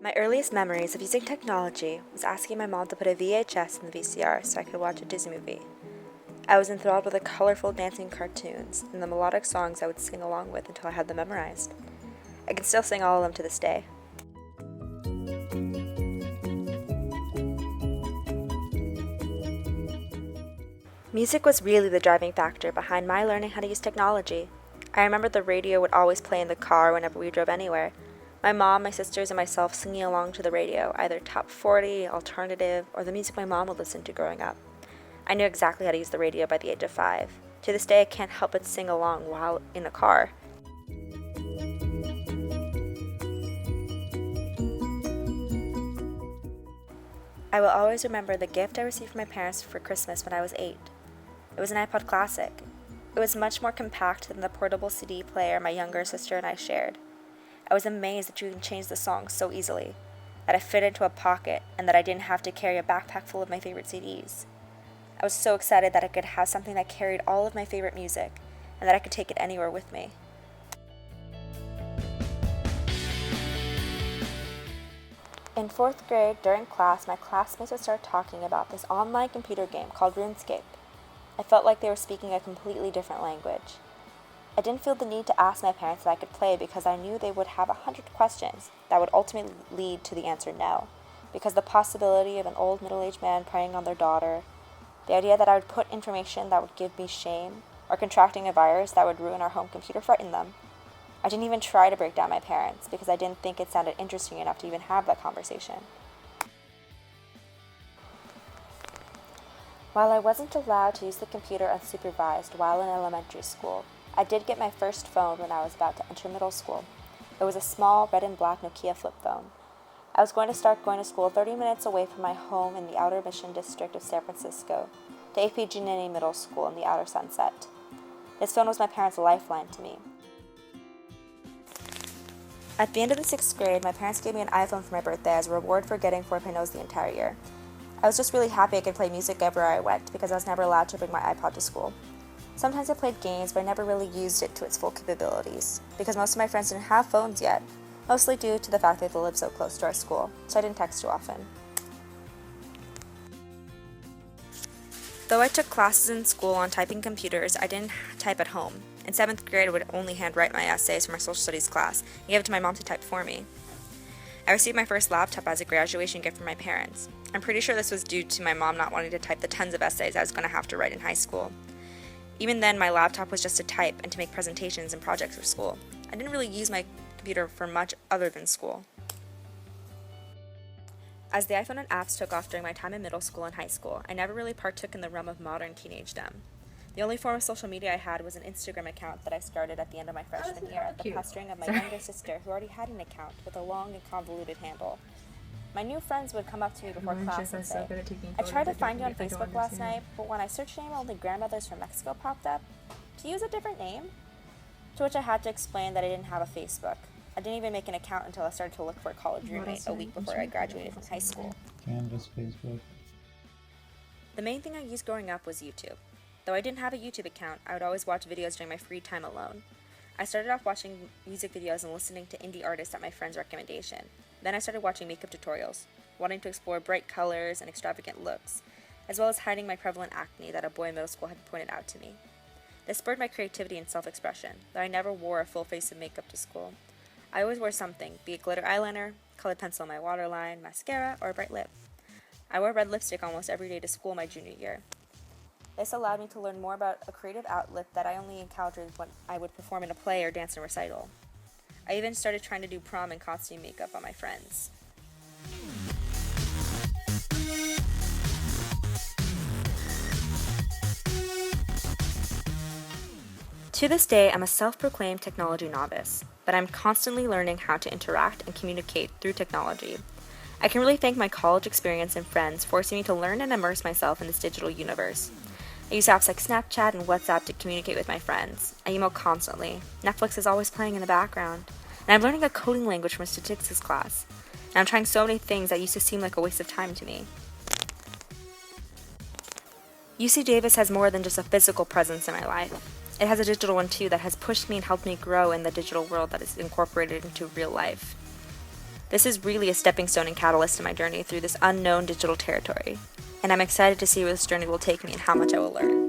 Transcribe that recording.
My earliest memories of using technology was asking my mom to put a VHS in the VCR so I could watch a Disney movie. I was enthralled with the colorful dancing cartoons and the melodic songs I would sing along with until I had them memorized. I can still sing all of them to this day. Music was really the driving factor behind my learning how to use technology. I remember the radio would always play in the car whenever we drove anywhere. My mom, my sisters, and myself singing along to the radio, either top 40, alternative, or the music my mom would listen to growing up. I knew exactly how to use the radio by the age of 5. To this day, I can't help but sing along while in a car. I will always remember the gift I received from my parents for Christmas when I was 8. It was an iPod Classic. It was much more compact than the portable CD player my younger sister and I shared. I was amazed that you can change the songs so easily, that I fit into a pocket, and that I didn't have to carry a backpack full of my favorite CDs. I was so excited that I could have something that carried all of my favorite music, and that I could take it anywhere with me. In 4th grade, during class, my classmates would start talking about this online computer game called RuneScape. I felt like they were speaking a completely different language. I didn't feel the need to ask my parents if I could play because I knew they would have 100 questions that would ultimately lead to the answer no, because the possibility of an old middle-aged man preying on their daughter, the idea that I would put information that would give me shame, or contracting a virus that would ruin our home computer frightened them. I didn't even try to break down my parents because I didn't think it sounded interesting enough to even have that conversation. While I wasn't allowed to use the computer unsupervised while in elementary school, I did get my first phone when I was about to enter middle school. It was a small red and black Nokia flip phone. I was going to start going to school 30 minutes away from my home in the Outer Mission District of San Francisco, to AP Giannini Middle School in the Outer Sunset. This phone was my parents' lifeline to me. At the end of the 6th grade, my parents gave me an iPhone for my birthday as a reward for getting 4.0s the entire year. I was just really happy I could play music everywhere I went because I was never allowed to bring my iPod to school. Sometimes I played games, but I never really used it to its full capabilities, because most of my friends didn't have phones yet, mostly due to the fact that they lived so close to our school, so I didn't text too often. Though I took classes in school on typing computers, I didn't type at home. In 7th grade, I would only handwrite my essays for my social studies class and give it to my mom to type for me. I received my first laptop as a graduation gift from my parents. I'm pretty sure this was due to my mom not wanting to type the tons of essays I was going to have to write in high school. Even then, my laptop was just to type and to make presentations and projects for school. I didn't really use my computer for much other than school. As the iPhone and apps took off during my time in middle school and high school, I never really partook in the realm of modern teenagedom. The only form of social media I had was an Instagram account that I started at the end of my freshman year at the pestering of my younger sister, who already had an account with a long and convoluted handle. My new friends would come up to me before class and say, "I tried to find you on Facebook last night, but when I searched your name, only grandmothers from Mexico popped up. Do you use a different name?" To which I had to explain that I didn't have a Facebook. I didn't even make an account until I started to look for a college roommate a week before I graduated from high school. Canvas, Facebook. The main thing I used growing up was YouTube. Though I didn't have a YouTube account, I would always watch videos during my free time alone. I started off watching music videos and listening to indie artists at my friend's recommendation. Then I started watching makeup tutorials, wanting to explore bright colors and extravagant looks, as well as hiding my prevalent acne that a boy in middle school had pointed out to me. This spurred my creativity and self-expression, though I never wore a full face of makeup to school. I always wore something, be it glitter eyeliner, colored pencil in my waterline, mascara, or a bright lip. I wore red lipstick almost every day to school my junior year. This allowed me to learn more about a creative outlet that I only encountered when I would perform in a play or dance in a recital. I even started trying to do prom and costume makeup on my friends. To this day, I'm a self-proclaimed technology novice, but I'm constantly learning how to interact and communicate through technology. I can really thank my college experience and friends forcing me to learn and immerse myself in this digital universe. I use apps like Snapchat and WhatsApp to communicate with my friends. I email constantly. Netflix is always playing in the background. And I'm learning a coding language from a statistics class. And I'm trying so many things that used to seem like a waste of time to me. UC Davis has more than just a physical presence in my life. It has a digital one too that has pushed me and helped me grow in the digital world that is incorporated into real life. This is really a stepping stone and catalyst in my journey through this unknown digital territory, and I'm excited to see where this journey will take me and how much I will learn.